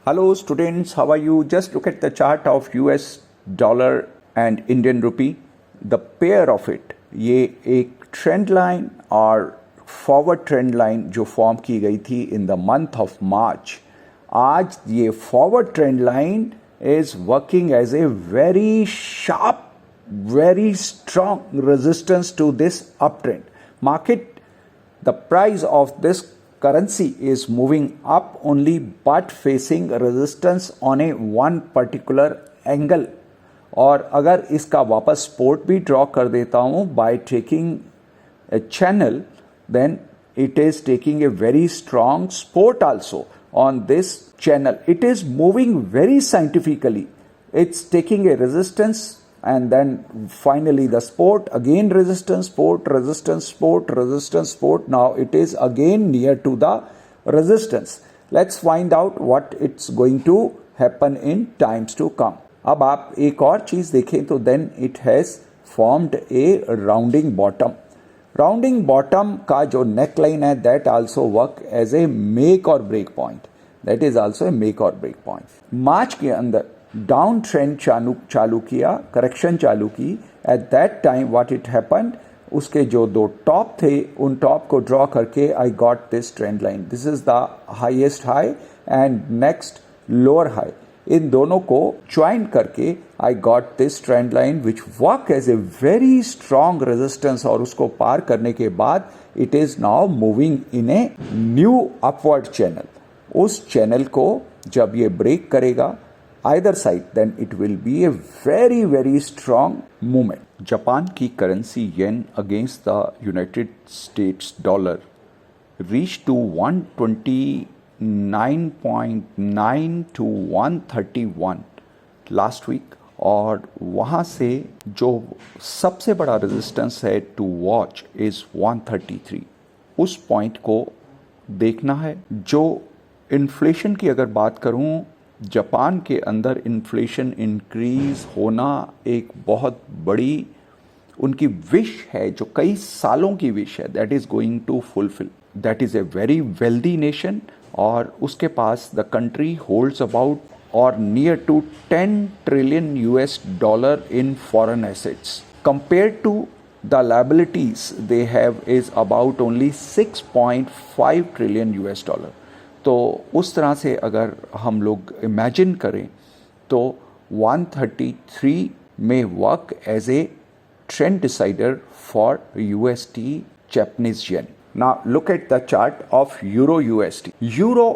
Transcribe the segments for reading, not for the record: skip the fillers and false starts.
Hello students, how are you? Just look at the chart of US dollar and Indian rupee. The pair of it, ये एक trend line और forward trend line जो form की गई थी in the month of March, आज ये forward trend line is working as a very sharp, very strong resistance to this uptrend. Market, the price of this currency is moving up only but facing resistance on a one particular angle. और अगर इसका वापस support भी draw कर देता हूँ by taking a channel, then it is taking a very strong support also on this channel. It is moving very scientifically. It's taking a resistance and then finally the support, again resistance, support, resistance, support, resistance, support. Now it is again near to the resistance. Let's find out what it's going to happen in times to come. अब आप एक और चीज देखें तो then it has formed a rounding bottom. Rounding bottom का जो neckline है that also work as a make or break point. That is also a make or break point. मार्च के अंदर डाउन ट्रेंड चालू किया, करेक्शन चालू की. At that time what it happened, उसके जो दो टॉप थे उन टॉप को ड्रॉ करके I got this trend line. This is the highest high and next lower high. इन दोनों को ज्वाइन करके I got this trend line which work as a very strong resistance. और उसको पार करने के बाद it is now moving in a new upward channel. उस चैनल को जब ये ब्रेक करेगा either side, then it will be a very very strong movement. Japan की currency yen against the United States dollar reached to 129.9 to 131 last week. और वहाँ से जो सबसे बड़ा रेजिस्टेंस है टू वॉच इज 133. उस पॉइंट को देखना है. जो इन्फ्लेशन की अगर बात करूँ, जापान के अंदर इन्फ्लेशन इंक्रीज होना एक बहुत बड़ी उनकी विश है, जो कई सालों की विश है. That is going to fulfil. That is a very wealthy nation और उसके पास द कंट्री होल्ड्स अबाउट और near to 10 trillion US dollar in foreign assets. Compare to the liabilities they have is about only 6.5 trillion US dollar. तो उस तरह से अगर हम लोग इमेजिन करें तो 133 में work as a trend decider for UST Japanese yen. Now look at the chart of euro UST. Euro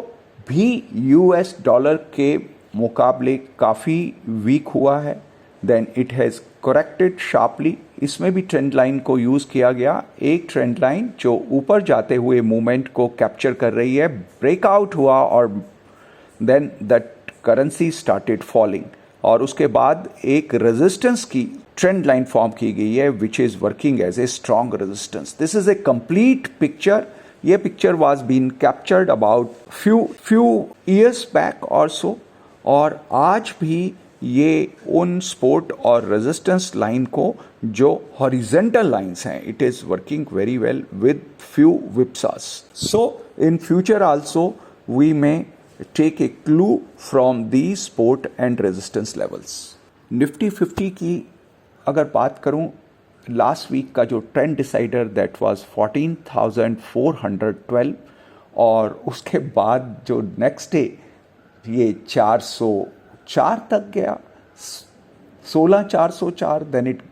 भी यूएस डॉलर के मुकाबले काफ़ी वीक हुआ है. Then it has corrected sharply. इसमें भी ट्रेंड लाइन को यूज़ किया गया. एक ट्रेंड लाइन जो ऊपर जाते हुए मूवमेंट को कैप्चर कर रही है, ब्रेकआउट हुआ और then that currency started falling. और उसके बाद एक रेजिस्टेंस की ट्रेंड लाइन फॉर्म की गई है which is working as a strong resistance. This is a complete picture. ये picture was been captured about few years back और सो. और आज भी ये उन सपोर्ट और रेजिस्टेंस लाइन को जो हॉरिजेंटल लाइंस हैं, it is working very well with few whipsaws. So in future also we may take a clue from the support and resistance levels. Nifty 50 की अगर बात करूं, लास्ट वीक का जो ट्रेंड डिसाइडर दैट वाज 14,412 और उसके बाद जो नेक्स्ट डे ये 404 तक गया, 16,404. Then it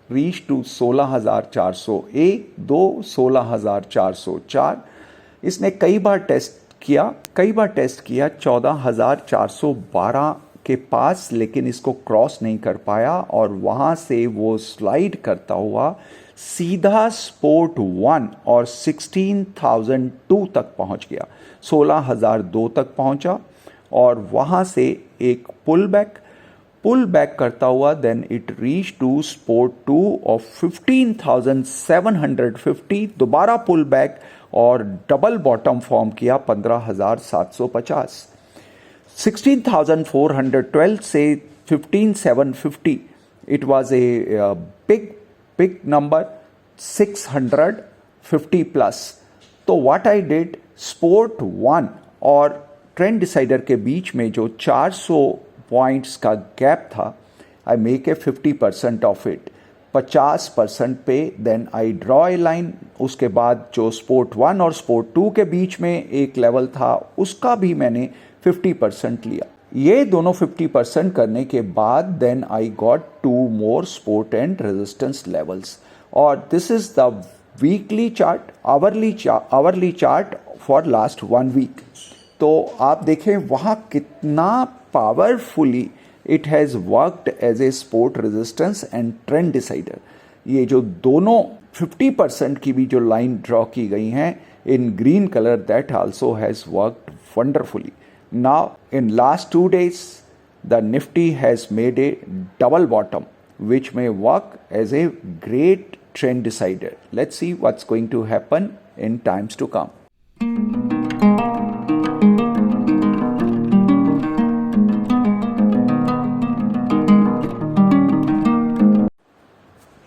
reach to 16,401, 16,404. इसने कई बार टेस्ट किया 14,412 के पास, लेकिन इसको क्रॉस नहीं कर पाया. और वहाँ से वो स्लाइड करता हुआ सीधा सपोर्ट 1 और 16,002 तक पहुँच गया. 16,002 तक पहुँचा और वहाँ से एक पुल बैक करता हुआ then it reach to support 2 of 15,750. दोबारा पुल बैक और डबल बॉटम फॉर्म किया 15,750. 16,412 से 15,750 it was a big number, 650 plus. तो व्हाट आई डिड, सपोर्ट 1 और ट्रेंड डिसाइडर के बीच में जो 400 पॉइंट्स का गैप था, I make a 50% of it 50% पे, then I draw a line. उसके बाद जो स्पोर्ट 1 और स्पोर्ट 2 के बीच में एक लेवल था उसका भी मैंने 50% लिया। ये दोनों 50% करने के बाद then I got 2 more support and resistance levels. और this is the weekly chart, hourly chart for last 1 week. तो आप देखें वहाँ कितना powerfully it has worked as a support resistance and trend decider. ये जो दोनों 50% की भी जो लाइन ड्रॉ की गई हैं इन green colour, that also has worked wonderfully. Now in last 2 days the Nifty has made a double bottom which may work as a great trend decider. Let's see what's going to happen in times to come.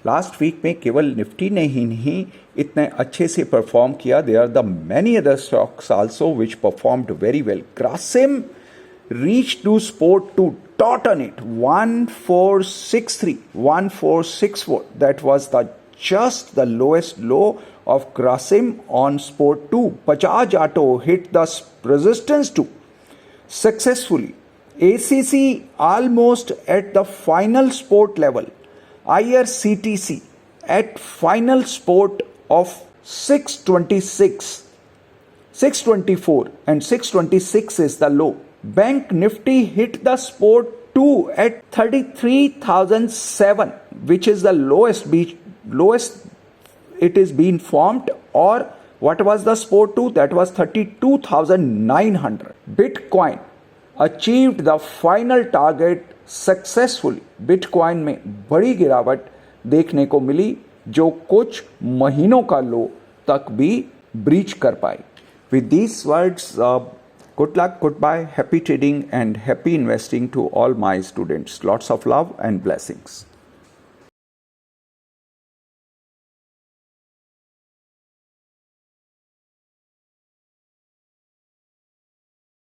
Last week में केवल Nifty ने ही नहीं इतने अच्छे से perform किया, there are the many other stocks also which performed very well. Grasim reach to support to dot on it 1463 1464, that was the just the lowest low of Grasim on sport 2. Bajaj Auto hit the resistance too successfully. ACC almost at the final support level. IRCTC at final support of 626, 624 and 626 is the low. Bank Nifty hit the support 2 at 33,007, which is the lowest it is being formed. Or what was the support 2? That was 32,900. Bitcoin achieved the final target successfully. Bitcoin में बड़ी गिरावट देखने को मिली जो कुछ महीनों का लो तक भी ब्रीच कर पाई। With these words, good luck, good bye, happy trading and happy investing to all my students. Lots of love and blessings.